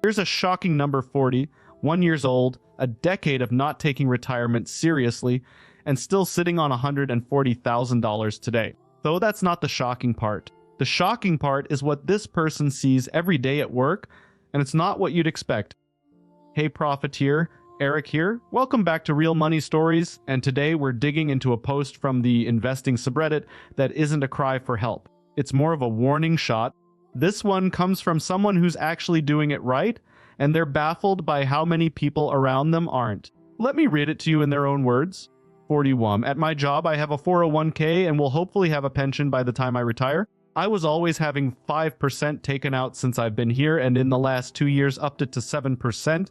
Here's a shocking number: 40, 1 years old, a decade of not taking retirement seriously, and still sitting on $140,000 today. Though that's not the shocking part. The shocking part is what this person sees every day at work, and it's not what you'd expect. Hey Profiteer, Eric here. Welcome back to Real Money Stories, and today we're digging into a post from the investing subreddit that isn't a cry for help. It's more of a warning shot. This one comes from someone who's actually doing it right, and they're baffled by how many people around them aren't. Let me read it to you in their own words. 41. At my job, I have a 401k and will hopefully have a pension by the time I retire. I was always having 5% taken out since I've been here, and in the last 2 years upped it to 7%,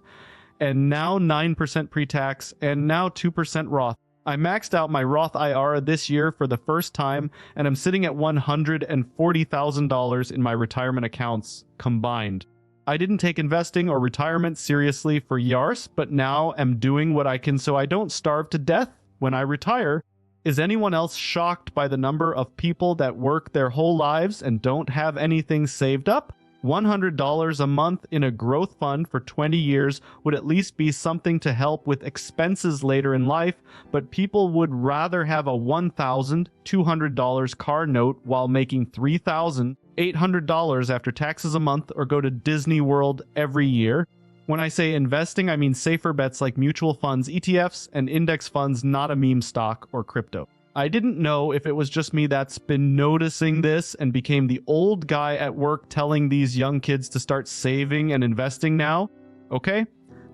and now 9% pre-tax, and now 2% Roth. I maxed out my Roth IRA this year for the first time, and I'm sitting at $140,000 in my retirement accounts combined. I didn't take investing or retirement seriously for years, but now am doing what I can so I don't starve to death when I retire. Is anyone else shocked by the number of people that work their whole lives and don't have anything saved up? $100 a month in a growth fund for 20 years would at least be something to help with expenses later in life, but people would rather have a $1,200 car note while making $3,800 after taxes a month, or go to Disney World every year. When I say investing, I mean safer bets like mutual funds, ETFs, and index funds, not a meme stock or crypto. I didn't know if it was just me that's been noticing this and became the old guy at work telling these young kids to start saving and investing now. Okay?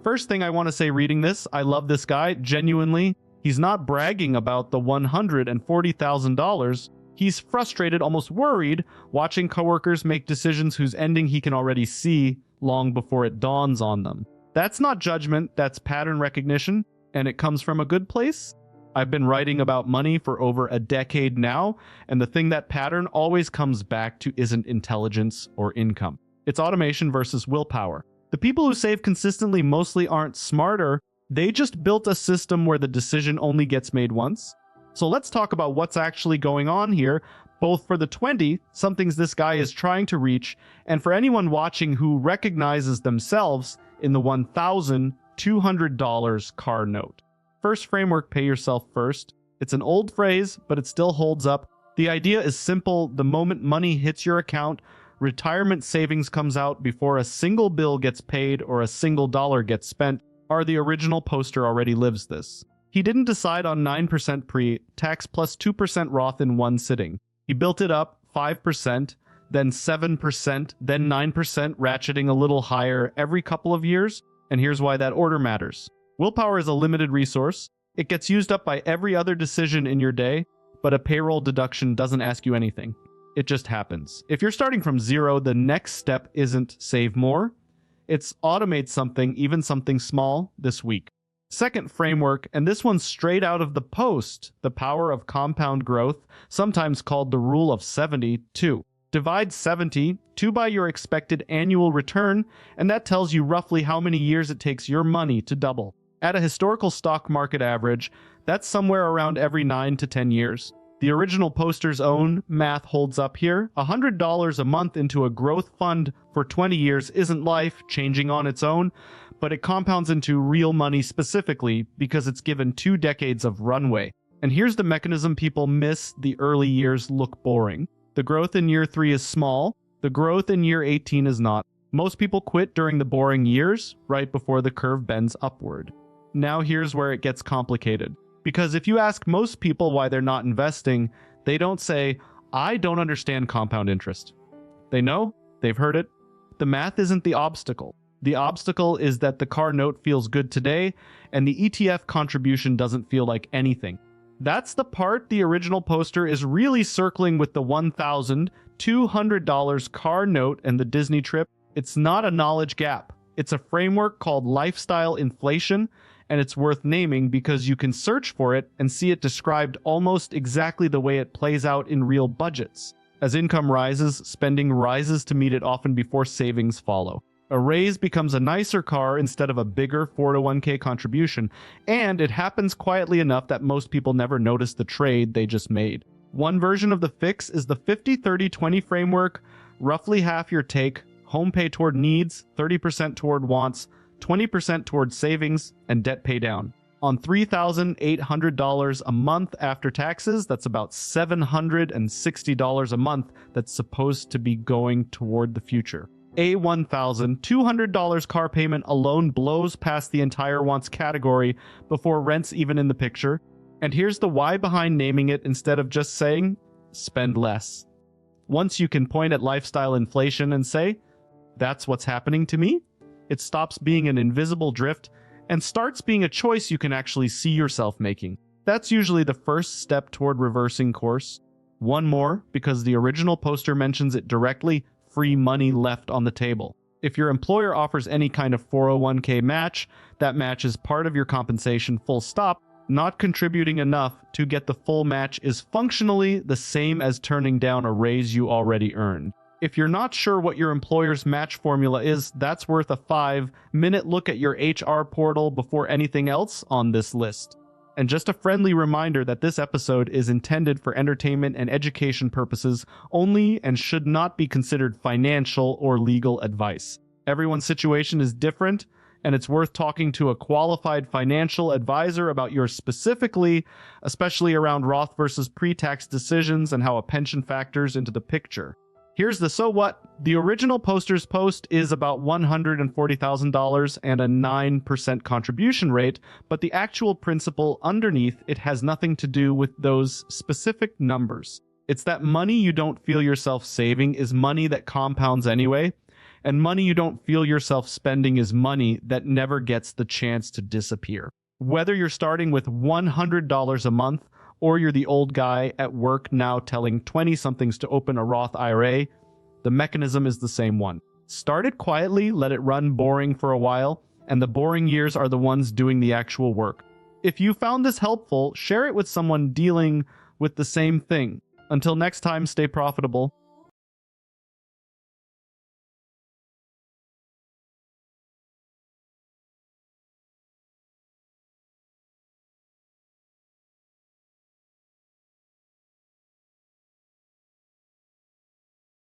First thing I want to say reading this, I love this guy, genuinely. He's not bragging about the $140,000. He's frustrated, almost worried, watching coworkers make decisions whose ending he can already see long before it dawns on them. That's not judgment, that's pattern recognition, and it comes from a good place. I've been writing about money for over a decade now, and the thing that pattern always comes back to isn't intelligence or income. It's automation versus willpower. The people who save consistently mostly aren't smarter, they just built a system where the decision only gets made once. So let's talk about what's actually going on here, both for the 20, something this guy is trying to reach, and for anyone watching who recognizes themselves in the $1,200 car note. First framework, pay yourself first. It's an old phrase, but it still holds up. The idea is simple. The moment money hits your account, retirement savings comes out before a single bill gets paid or a single dollar gets spent. The original poster already lives this. He didn't decide on 9% pre-tax plus 2% Roth in one sitting. He built it up 5%, then 7%, then 9%, ratcheting a little higher every couple of years. And here's why that order matters. Willpower is a limited resource. It gets used up by every other decision in your day, but a payroll deduction doesn't ask you anything. It just happens. If you're starting from zero, the next step isn't save more. It's automate something, even something small, this week. Second framework, and this one's straight out of the post, the power of compound growth, sometimes called the rule of 72. Divide 72 by your expected annual return, and that tells you roughly how many years it takes your money to double. At a historical stock market average, that's somewhere around every 9 to 10 years. The original poster's own math holds up here. $100 a month into a growth fund for 20 years isn't life-changing on its own, but it compounds into real money specifically because it's given 2 decades of runway. And here's the mechanism people miss: the early years look boring. The growth in year 3 is small. The growth in year 18 is not. Most people quit during the boring years, right before the curve bends upward. Now here's where it gets complicated. Because if you ask most people why they're not investing, they don't say, "I don't understand compound interest." They know, they've heard it. The math isn't the obstacle. The obstacle is that the car note feels good today, and the ETF contribution doesn't feel like anything. That's the part the original poster is really circling with the $1,200 car note and the Disney trip. It's not a knowledge gap. It's a framework called lifestyle inflation, and it's worth naming because you can search for it and see it described almost exactly the way it plays out in real budgets. As income rises, spending rises to meet it, often before savings follow. A raise becomes a nicer car instead of a bigger 401k contribution, and it happens quietly enough that most people never notice the trade they just made. One version of the fix is the 50-30-20 framework. Roughly half your take, home pay toward needs, 30% toward wants, 20% toward savings, and debt pay down. On $3,800 a month after taxes, that's about $760 a month that's supposed to be going toward the future. A $1,200 car payment alone blows past the entire wants category before rent's even in the picture. And here's the why behind naming it instead of just saying, spend less. Once you can point at lifestyle inflation and say, that's what's happening to me, it stops being an invisible drift and starts being a choice you can actually see yourself making. That's usually the first step toward reversing course. One more, because the original poster mentions it directly, free money left on the table. If your employer offers any kind of 401k match, that match is part of your compensation, full stop. Not contributing enough to get the full match is functionally the same as turning down a raise you already earned. If you're not sure what your employer's match formula is, that's worth a 5-minute look at your HR portal before anything else on this list. And just a friendly reminder that this episode is intended for entertainment and education purposes only and should not be considered financial or legal advice. Everyone's situation is different, and it's worth talking to a qualified financial advisor about yours specifically, especially around Roth versus pre-tax decisions and how a pension factors into the picture. Here's the so what. The original poster's post is about $140,000 and a 9% contribution rate, but the actual principle underneath it has nothing to do with those specific numbers. It's that money you don't feel yourself saving is money that compounds anyway, and money you don't feel yourself spending is money that never gets the chance to disappear. Whether you're starting with $100 a month, or you're the old guy at work now telling 20-somethings to open a Roth IRA, the mechanism is the same one. Start it quietly, let it run boring for a while, and the boring years are the ones doing the actual work. If you found this helpful, share it with someone dealing with the same thing. Until next time, stay profitable.